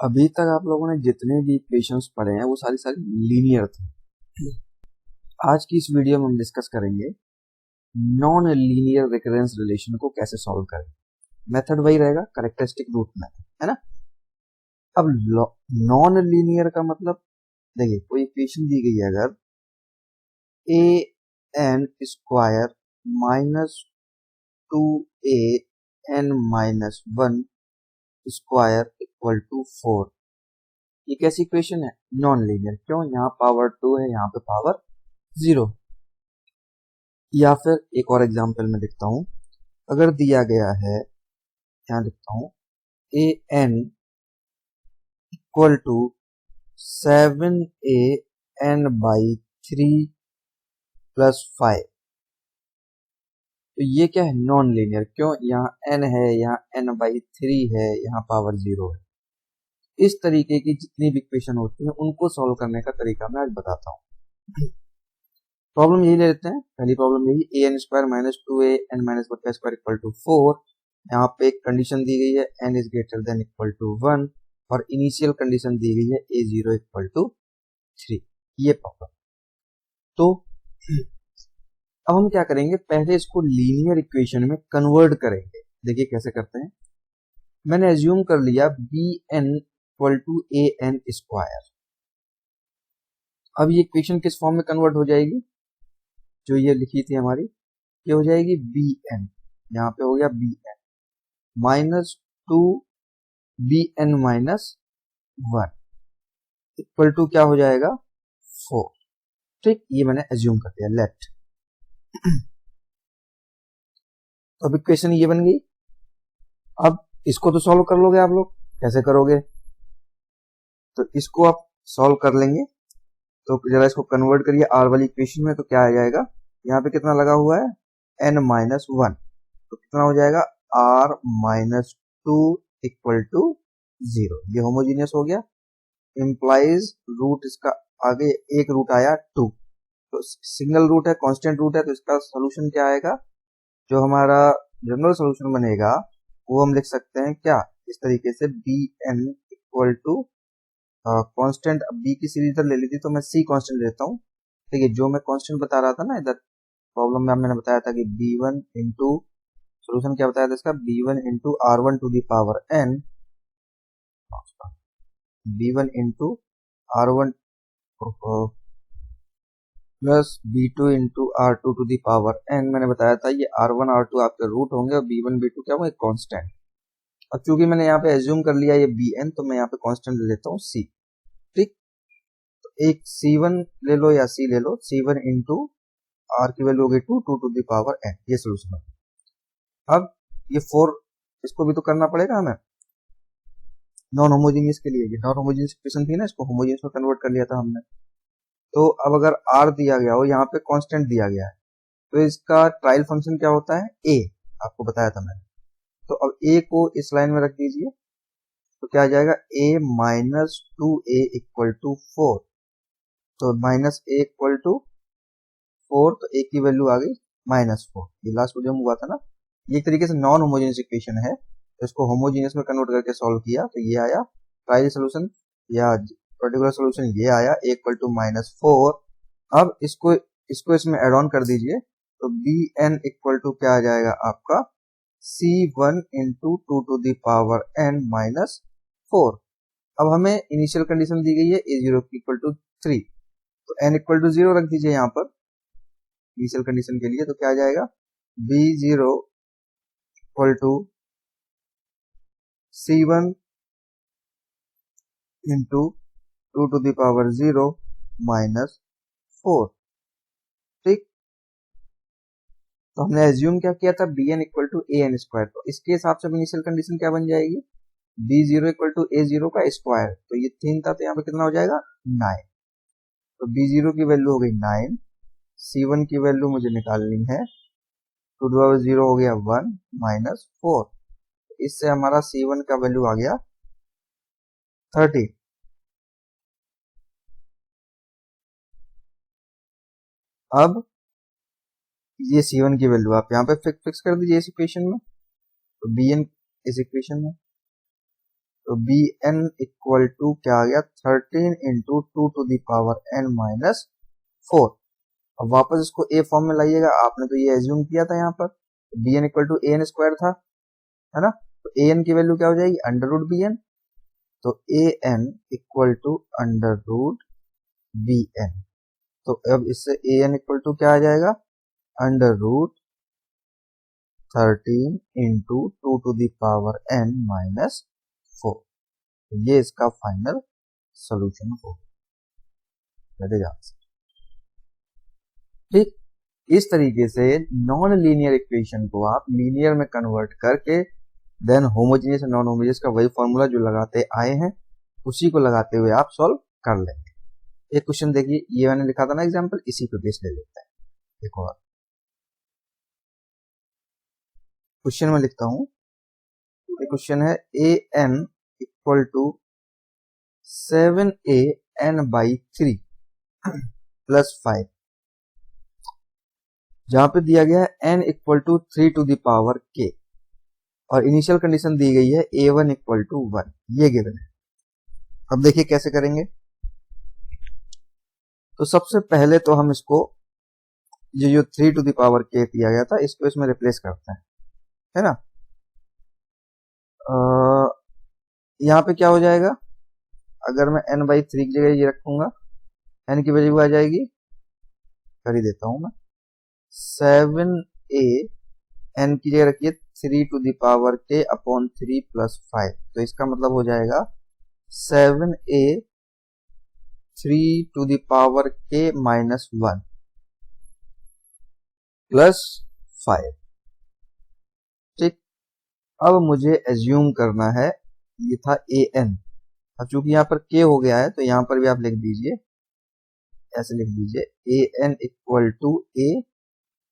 अभी तक आप लोगों ने जितने भी इक्वेशंस पढ़े हैं वो सारी सारी लीनियर थे। आज की इस वीडियो में हम डिस्कस करेंगे नॉन लीनियर रिकरेंस रिलेशन को कैसे सॉल्व करें। मेथड वही रहेगा, कैरेक्टरिस्टिक रूट मेथड, है ना। अब नॉन लीनियर का मतलब, देखिए कोई इक्वेशन दी गई है, अगर A N square minus 2an-1 square equal to 4, ये कैसी इक्वेशन है? Non linear. क्यों? यहाँ पावर 2 है, यहाँ पे पावर 0। या फिर एक और एग्जांपल में लिखता हूं, अगर दिया गया है, यहाँ लिखता हूं ए एन इक्वल टू 7an/3 + 5, तो ये क्या है? Non linear. क्यों? यहाँ n है, यहाँ n/3 है, यहाँ पावर 0 है। इस तरीके की जितनी भी इक्वेशन होती है उनको सॉल्व करने का तरीका मैं आज बताता हूँ। प्रॉब्लम यही ले लेते हैं, पहली प्रॉब्लम यही, an² minus 2an-1 equal to 4। यहाँ पे एक कंडीशन दी गई है n is greater than equal to 1 और इनिशियल कंडीशन दी गई है a0 इक्वल टू 3। ये प्रॉब्लम। तो अब हम क्या करेंगे, पहले इसको लीनियर इक्वेशन में कन्वर्ट करेंगे। देखिए कैसे करते हैं। मैंने एज्यूम कर लिया bn equal to an square. अब ये इक्वेशन किस फॉर्म में कन्वर्ट हो जाएगी? जो ये लिखी थी हमारी, ये हो जाएगी bn, यहाँ पे हो गया bn minus 2bn-1 equal to क्या हो जाएगा? 4। ठीक, ये मैंने एज्यूम कर दिया, लेट। अब इक्वेशन ये बन गई। अब इसको तो सॉल्व कर लोगे आप लोग, कैसे करोगे? तो इसको आप सॉल्व कर लेंगे। तो जरा इसको कन्वर्ट करिए आर वाली इक्वेशन में, तो क्या आ जाएगा? यहाँ पे कितना लगा हुआ है? n-1, तो कितना हो जाएगा? r-2 equal to 0। ये होमोजीनियस हो गया, इम्प्लाइज रूट इसका आगे एक रूट आया 2, तो सिंगल रूट है, कांस्टेंट रूट है, तो इसका सोल्यूशन क्या आएगा? जो हमारा जनरल सोल्यूशन बनेगा वो हम लिख सकते हैं क्या, इस तरीके से bn equal to constant. b की सीरीज इधर ले ली थी तो मैं c कांस्टेंट लेता हूँ। ठीक है, जो मैं कांस्टेंट बता रहा था ना इधर प्रॉब्लम में, मैंने बताया था कि b1 इंटू, सोल्यूशन क्या बताया था इसका, b1 into r1 to the power n, b1 into r1 plus b2 into r2 to the power n। मैंने बताया था ये r1 r2 आपके रूट होंगे और b1 b2 क्या होंगे? कांस्टेंट। अब चूंकि मैंने यहाँ पे एज्यूम कर लिया ये bn, तो मैं यहाँ पे कांस्टेंट ले लेता हूँ c। ठीक, तो एक c1 ले लो या c ले लो, c1 इंटू r की वैल्यू होगी 2 टू दी पावर n, ये सोल्यूशन है। अब ये 4, इसको भी तो करना पड़ेगा हमें नॉन होमोजीनियस के लिए। ये नॉन होमोजीनियस इक्वेशन थी ना, इसको होमोजीनियस में कन्वर्ट कर लिया था हमने। तो अब अगर r दिया गया हो, यहाँ पे कांस्टेंट दिया गया है, तो इसका ट्रायल फंक्शन क्या होता है? a, आपको बताया था मैंने। तो अब a को इस लाइन में रख दीजिए, तो क्या आ जाएगा? a minus 2a equal to 4, तो माइनस a इक्वल टू 4, तो a की वैल्यू आ गई -4। ये लास्ट जो हुआ था ना, ये एक तरीके से नॉन होमोजीनियस इक्वेशन है, तो इसको होमोजीनियस में कन्वर्ट करके सॉल्व किया, तो ये आया ट्रायल सोल्यूशन या पर्टिकुलर सोल्यूशन, ये आया a इक्वल टू -4। अब इसको इसमें एड ऑन कर दीजिए, तो bn इक्वल टू क्या आ जाएगा आपका? c1 into 2 to the power n minus 4। अब हमें इनिशियल कंडीशन दी गई है a0 इक्वल टू 3, तो n इक्वल टू 0 रख दीजिए यहाँ पर इनिशियल कंडीशन के लिए, तो क्या आ जाएगा? b0 equal to c1 into 2 to the power 0 minus 4। ठीक, तो हमने एज्यूम क्या किया था? bn equal to an square, तो इसके हिसाब से इनिशियल कंडीशन क्या बन जाएगी? b0 इक्वल टू a0 का स्क्वायर, तो ये 3 था, तो यहाँ पे कितना हो जाएगा? 9। तो b0 की वैल्यू हो गई 9, c1 की वैल्यू मुझे निकालनी है, 2 टू पावर 0 हो गया 1 माइनस 4, इससे हमारा c1 का वैल्यू आ गया 30। अब ये c1 की वैल्यू आप यहाँ पे फिक्स कर दीजिए इस इक्वेशन में, तो bn इस इक्वेशन में, तो बी एन इक्वल टू क्या आ गया 13 into two to the power n minus 4। अब वापस इसको ए फॉर्म में लाइएगा, आपने तो ये एज्यूम किया था यहाँ पर b n equal to A N square था, है ना। तो ए एन की वैल्यू क्या हो जाएगी अंडर रूट बी एन, तो A N equal to under root B N. तो अब इससे ए एन इक्वल टू क्या आ जाएगा under root 13 into two to the power n minus 4। ये इसका फाइनल सोल्यूशन होगा। ठीक, इस तरीके से नॉन लीनियर इक्वेशन को आप लीनियर में कन्वर्ट करके देन होमोजेनियस नॉन होमोजेनियस का वही फॉर्मूला जो लगाते आए हैं उसी को लगाते हुए आप सॉल्व कर लेंगे। एक क्वेश्चन देखिए, ये मैंने लिखा था ना एग्जांपल, इसी पे बेस ले लेते हैं। एक और क्वेश्चन में लिखता हूं, क्वेश्चन है A N equal to 7a n by 3 plus 5, जहां पे दिया गया है n equal to 3 to the power k और इनिशियल कंडीशन दी गई है a1 इक्वल टू 1, ये गिवन है। अब देखिए कैसे करेंगे। तो सबसे पहले तो हम इसको जो 3 टू दावर k दिया गया था इसको इसमें रिप्लेस करते हैं, है ना। यहाँ पे क्या हो जाएगा, अगर मैं n बाई 3 की जगह ये रखूंगा n की वैल्यू आ जाएगी, कर ही देता हूं मैं, 7a n की जगह रखिए 3 to the power k upon 3 plus 5, तो इसका मतलब हो जाएगा 7a 3 to the power k minus 1 plus 5। ठीक, अब मुझे एज्यूम करना है, ये था ए एन, अब चूंकि यहाँ पर k हो गया है तो यहाँ पर भी आप लिख दीजिए, ऐसे लिख दीजिए A N equal to A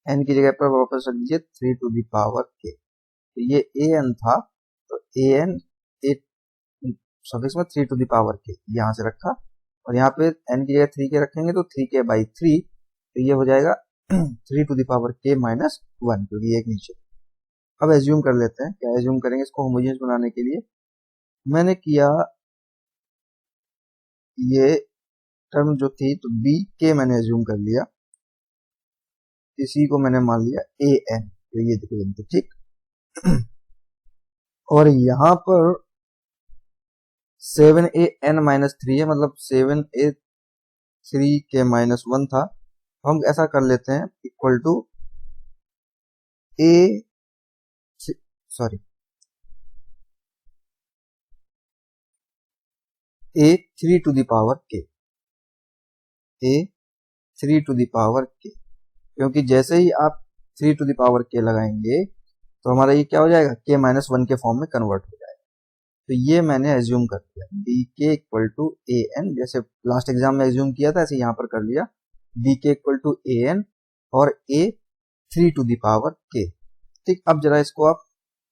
N की जगह पर वापस रख दीजिए 3 टू दावर k। तो ये ए एन था, तो ए एन सफिक्स में 3 टू दावर k यहाँ से रखा, और यहाँ पे n की जगह 3k रखेंगे तो 3k बाई 3, तो ये हो जाएगा 3 टू दावर k माइनस 1, क्योंकि एक नीचे। अब एज्यूम कर लेते हैं, क्या एज्यूम करेंगे इसको होमोजेनियस बनाने के लिए। मैंने किया ये टर्म जो थी तो बी के मैंने एज्यूम कर लिया, इसी को मैंने मान लिया ए एन, तो ये देखिए ठीक। और यहाँ पर 7a n माइनस 3 है, मतलब 7a 3k माइनस 1 था, तो हम ऐसा कर लेते हैं equal to a a 3 to the power k, a 3 to the power k, क्योंकि जैसे ही आप 3 टू दावर k लगाएंगे तो हमारा ये क्या हो जाएगा k माइनस 1 के फॉर्म में कन्वर्ट हो जाएगा। तो ये मैंने एज्यूम कर लिया बी के इक्वल टू ए एन, जैसे लास्ट एग्जाम में एज्यूम किया था ऐसे यहाँ पर कर लिया बी के इक्वल टू ए एन और ए 3 टू दावर k। ठीक, अब जरा इसको आप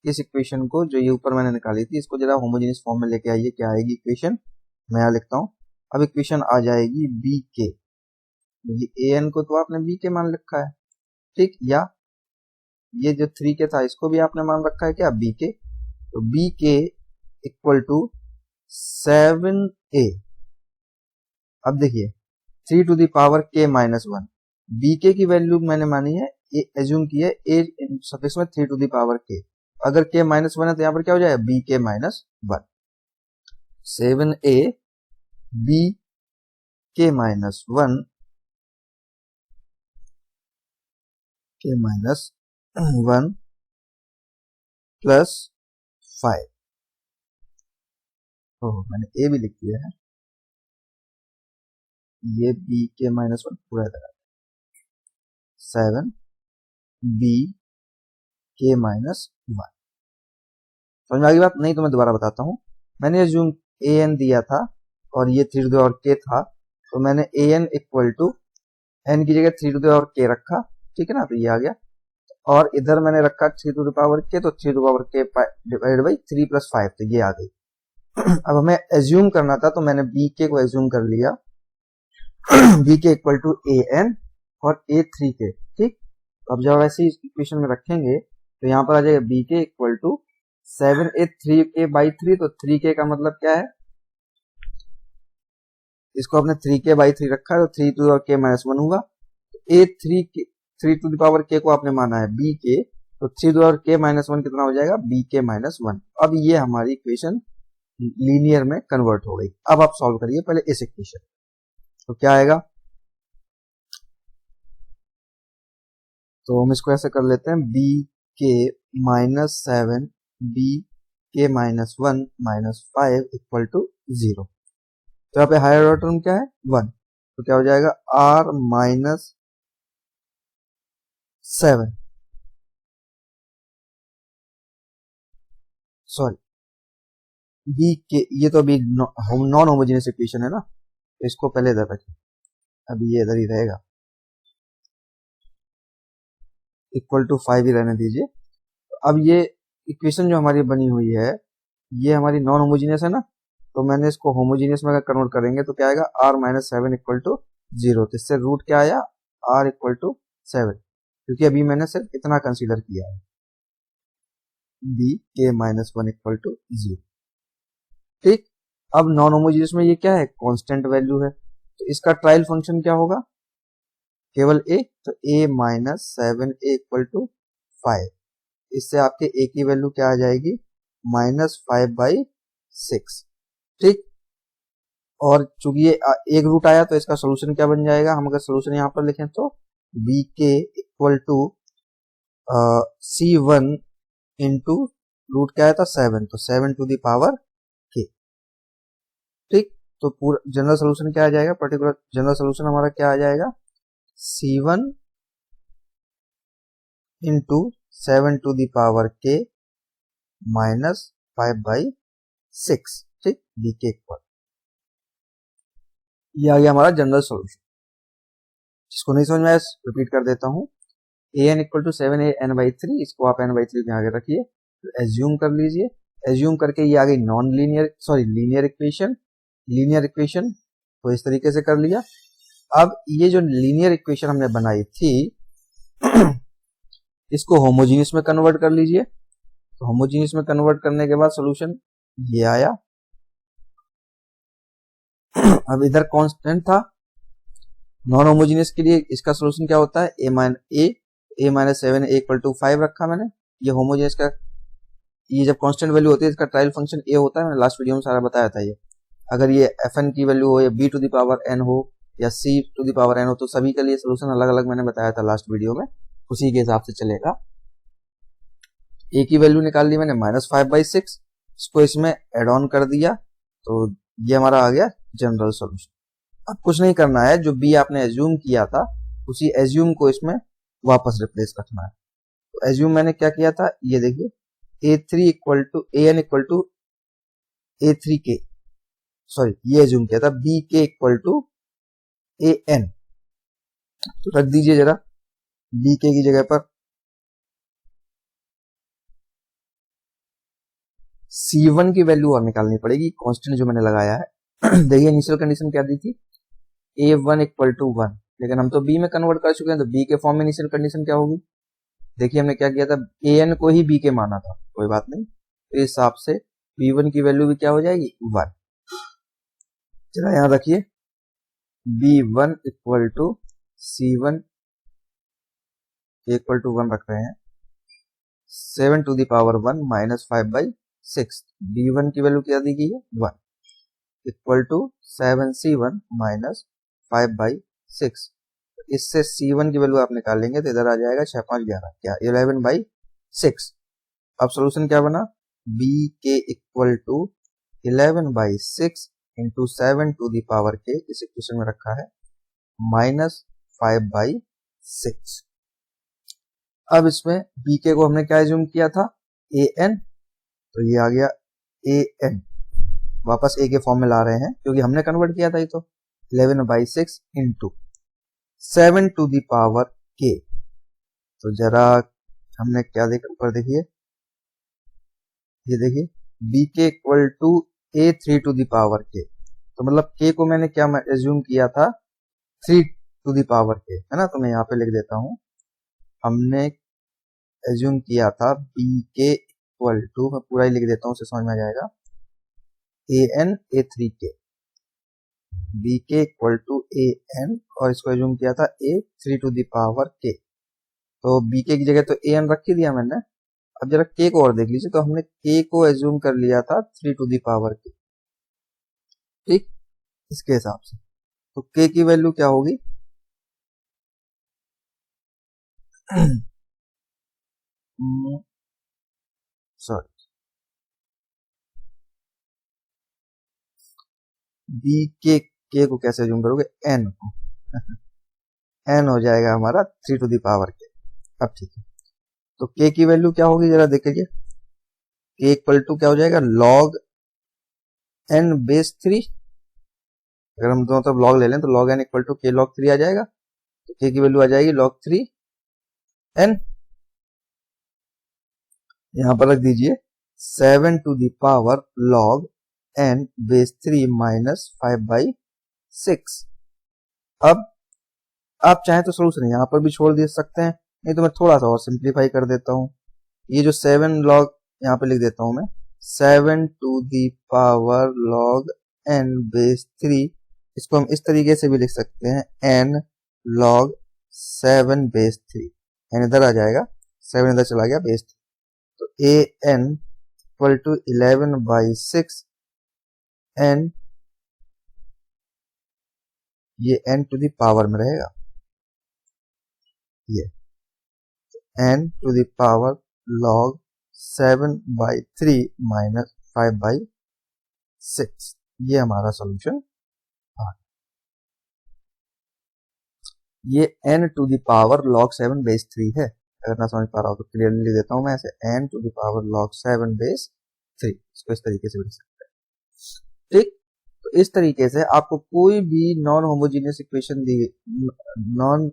इस इक्वेशन को जो ये ऊपर मैंने निकाली थी इसको जरा होमोजेनियस फॉर्म में लेके आइए। क्या आएगी इक्वेशन, मैं यहाँ लिखता हूँ। अब इक्वेशन आ जाएगी बी के, ए एन को तो आपने बी के मान रखा है, ठीक, या ये जो 3k था इसको भी आपने मान रखा है क्या बी के, तो बी के इक्वल टू 7a। अब देखिए 3 to the power k minus 1, b k की वैल्यू मैंने मानी है एज्यूम की है a सफिक्स में 3 टू दावर k, अगर k माइनस 1 है तो यहाँ पर क्या हो जाएगा बी के माइनस 1, 7a बी के माइनस 1 k माइनस 1 प्लस 5, मैंने ए भी लिख दिया है, ये बी के माइनस 1 पूरा लगा 7 बी के माइनस 1। समझ में आ गई बात? नहीं तो मैं दोबारा बताता हूँ। मैंने एज्यूम ए एन दिया था और ये 3 टू दावर k था, तो मैंने ए एन इक्वल टू एन की जगह 3 टू दावर k रखा, ठीक है ना, तो ये आ गया, और इधर मैंने रखा 3 टू दावर k, तो 3 to the power k divide by 3 plus 5, तो ये आ गई। अब हमें एज्यूम करना था तो मैंने बी के को एज्यूम कर लिया बी के इक्वल टू ए एन और ए 3k, ठीक। अब जब ऐसे इक्वेशन में रखेंगे तो यहाँ पर आ जाएगा बी के इक्वल टू 7a 3k/3, तो 3k का मतलब क्या है, इसको आपने 3k/3 रखा है तो 3 टू द k माइनस 1 होगा। A 3 to the power k को आपने माना है बी के, तो 3 to the power k minus 1 कितना हो जाएगा, बी के माइनस 1। अब ये हमारी इक्वेशन लीनियर में कन्वर्ट हो गई। अब आप सॉल्व करिए पहले इस इक्वेशन, तो क्या आएगा, तो हम इसको ऐसे कर लेते हैं, बी के माइनस 7 बी के माइनस 1 माइनस 5 इक्वल टू 0। तो यहाँ पे हायर ऑर्डर टर्म क्या है, 1, तो क्या हो जाएगा, r माइनस 7, सॉरी बी के, ये तो अभी नॉन होमोजेनियस इक्वेशन है ना, तो इसको पहले इधर रखें, अभी ये इधर ही रहेगा, इक्वल टू 5 ही रहने दीजिए। अब ये इक्वेशन जो हमारी बनी हुई है ये हमारी नॉन होमोजीनियस है ना, तो मैंने इसको होमोजीनियस में अगर कन्वर्ट करेंगे तो क्या आएगा, r माइनस 7 इक्वल टू 0। तो इससे रूट क्या आया, r इक्वल टू 7, क्योंकि अभी मैंने सिर्फ इतना कंसीडर किया है, b k minus 1 equal to 0। ठीक, अब नॉन होमोजीनियस में ये क्या है, कांस्टेंट वैल्यू है, तो इसका ट्रायल फंक्शन क्या होगा, केवल a, तो a minus 7a equal to 5। इससे आपके a की वैल्यू क्या आ जाएगी, -5/6। ठीक, और चूंकि ये एक रूट आया तो इसका सोल्यूशन क्या बन जाएगा, हम अगर सोल्यूशन यहाँ पर लिखें तो बी के equal to C1 into root क्या आया था 7, तो 7 टू द पावर k। ठीक, तो पूरा जनरल सोल्यूशन क्या आ जाएगा, पर्टिकुलर जनरल सोल्यूशन हमारा क्या आ जाएगा, C1 into 7 to the power k minus 5/6। ठीक, बी के इक्वल, ये आ गया हमारा जनरल सोल्यूशन। जिसको नहीं समझ में आया रिपीट कर देता हूँ, an इक्वल टू 7an/3, इसको आप n/3 के आगे रखिए, तो एज्यूम कर लीजिए, एज्यूम करके ये आ गई non linear, sorry linear equation, linear equation, तो इस तरीके से कर लिया। अब ये जो लीनियर इक्वेशन हमने बनाई थी इसको होमोजीनियस में कन्वर्ट कर लीजिए, तो होमोजीनियस में कन्वर्ट करने के बाद सोल्यूशन ये आया। अब इधर कांस्टेंट था, नॉन होमोजीनियस के लिए इसका सोल्यूशन क्या होता है, a माइनस 7 इक्वल टू 5 रखा मैंने। ये होमोजीनियस का, ये जब कांस्टेंट वैल्यू होती है इसका ट्रायल फंक्शन a होता है, मैंने लास्ट वीडियो में सारा बताया था। ये अगर ये fn की वैल्यू हो या b to the power n हो या c to the power n हो, तो सभी के लिए सोल्यूशन अलग अलग मैंने बताया था लास्ट वीडियो में, उसी के हिसाब से चलेगा। a की वैल्यू निकाल ली मैंने -5/6, इसको इसमें एड ऑन कर दिया, तो ये हमारा आ गया जनरल सोल्यूशन। अब कुछ नहीं करना है, जो b आपने एज्यूम किया था उसी एज्यूम को इसमें वापस रिप्लेस रखना है। तो एज्यूम मैंने क्या किया था, ये देखिए, a3 equal to an equal to a3k, sorry ये एज्यूम किया था bk इक्वल टू an, तो रख दीजिए जरा bk की जगह पर c1 की वैल्यू और निकालनी पड़ेगी, कांस्टेंट जो मैंने लगाया है। देखिए इनिशियल कंडीशन क्या दी थी, a1 इक्वल टू 1, लेकिन हम तो b में कन्वर्ट कर चुके हैं, तो b के फॉर्म में इनिशियल कंडीशन क्या होगी, देखिए हमने क्या किया था, an को ही b के माना था, कोई बात नहीं, तो इस हिसाब से b1 की वैल्यू भी क्या हो जाएगी, 1। चला यहां रखिए, b1 equal to c1 equal to 1 रख रहे हैं, 7 to the power 1 minus 5/6, b1 की वैल्यू क्या दी गई है, 1 इक्वल टू 7c1 माइनस 5/6। इससे c1 की वैल्यू आप निकालेंगे तो इधर आ जाएगा 6 5 11, क्या 11/6। अब सोल्यूशन क्या बना, b k equal to 11/6 into 7 to the power k, इस इक्वेशन में रखा है -5/6। अब इसमें bk को हमने क्या एज्यूम किया था, an, तो ये आ गया an, वापस a के फॉर्म में ला रहे हैं क्योंकि हमने कन्वर्ट किया था ये, तो 11/6 into 7 to the power k, तो जरा हमने क्या देखा ऊपर देखिए, ये देखिए bk equal to a3 to the power k, तो मतलब k को मैंने क्या एज्यूम किया था, 3 टू द पावर k, है ना, तो मैं यहाँ पे लिख देता हूं, हमने एज्यूम किया था bk इक्वल टू, मैं पूरा ही लिख देता हूँ, उसे समझ में आ जाएगा, an a3k, bk equal to an, और इसको एज्यूम किया था a3 to the power k, तो bk की जगह तो an रख ही दिया मैंने। अब जरा k को और देख लीजिए, तो हमने k को एज्यूम कर लिया था 3 टू द पावर k, ठीक, इसके हिसाब से। तो k की वैल्यू क्या होगी, सॉरी, के को कैसे एज्यूम करोगे, n को, n हो जाएगा हमारा 3 टू द पावर k। अब ठीक है, तो k की वैल्यू क्या होगी जरा देख लीजिए, k इक्वल टू क्या हो जाएगा, log n बेस 3, अगर हम दोनों तरफ log ले लें तो log n equal to k log 3 आ जाएगा, तो k की वैल्यू आ जाएगी log 3 n, यहां पर रख दीजिए 7 to the power log n base 3 minus 5/6। अब आप चाहें तो सोल्यूशन यहाँ पर भी छोड़ दे सकते हैं, नहीं तो मैं थोड़ा सा और सिंप्लीफाई कर देता हूँ, ये जो 7 log यहाँ पे लिख देता हूँ मैं, 7 to the power log n base 3, इसको हम इस तरीके से भी लिख सकते हैं, n log 7 बेस 3, n इधर आ जाएगा, 7 इधर चला गया, बेस 3, तो an इक्वल टू 11/6 n, ये n टू द पावर में रहेगा, ये n to the power log 7/3 minus 5/6, ये हमारा सॉल्यूशन आ, ये n to the power log 7 base 3 है, अगर ना समझ पा रहा हो तो क्लियरली लिख देता हूं मैं ऐसे, n to the power log 7 base 3, इसको इस तरीके से लिख सकते हैं, ठीक। तो इस तरीके से आपको कोई भी नॉन होमोजीनियस इक्वेशन दी, नॉन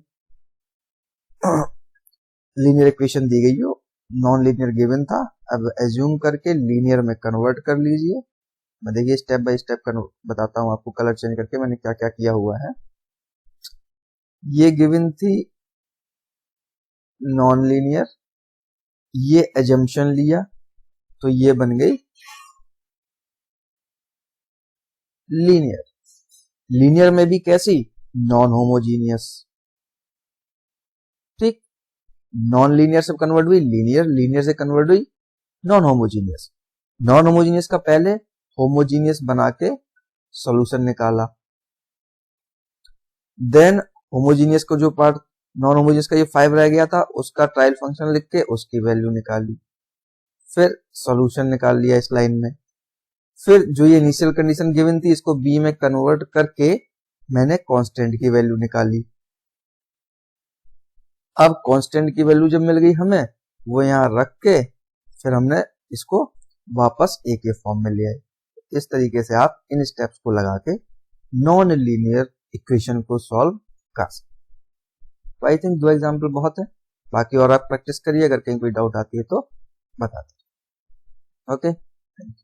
लीनियर इक्वेशन दी गई हो, नॉन लीनियर गिवन था, अब एज्यूम करके लीनियर में कन्वर्ट कर लीजिए। मैं देखिए स्टेप बाय स्टेप बताता हूँ आपको, कलर चेंज करके मैंने क्या क्या किया हुआ है। ये गिवन थी नॉन लीनियर, ये एजम्पशन लिया तो ये बन गई लीनियर, लीनियर में भी कैसी, नॉन होमोजीनियस, ठीक, नॉन लीनियर से कन्वर्ट हुई लीनियर, लीनियर से कन्वर्ट हुई नॉन होमोजीनियस, नॉन होमोजीनियस का पहले होमोजीनियस बना के सॉल्यूशन निकाला, देन होमोजीनियस को जो पार्ट नॉन होमोजीनियस का ये 5 रह गया था, उसका ट्रायल फंक्शन लिख के उसकी वैल्यू निकाली, फिर सॉल्यूशन निकाल लिया इस लाइन में, फिर जो ये इनिशियल कंडीशन गिवन थी इसको बी में कन्वर्ट करके मैंने कांस्टेंट की वैल्यू निकाली। अब कांस्टेंट की वैल्यू जब मिल गई हमें, वो यहां रख के फिर हमने इसको वापस ए के फॉर्म में ले आए। इस तरीके से आप इन स्टेप्स को लगा के नॉन लीनियर इक्वेशन को सॉल्व कर सकते। आई थिंक 2 एग्जाम्पल बहुत है, बाकी और आप प्रैक्टिस करिए, अगर कहीं कोई डाउट आती है तो बता दीजिए। Okay, thank you.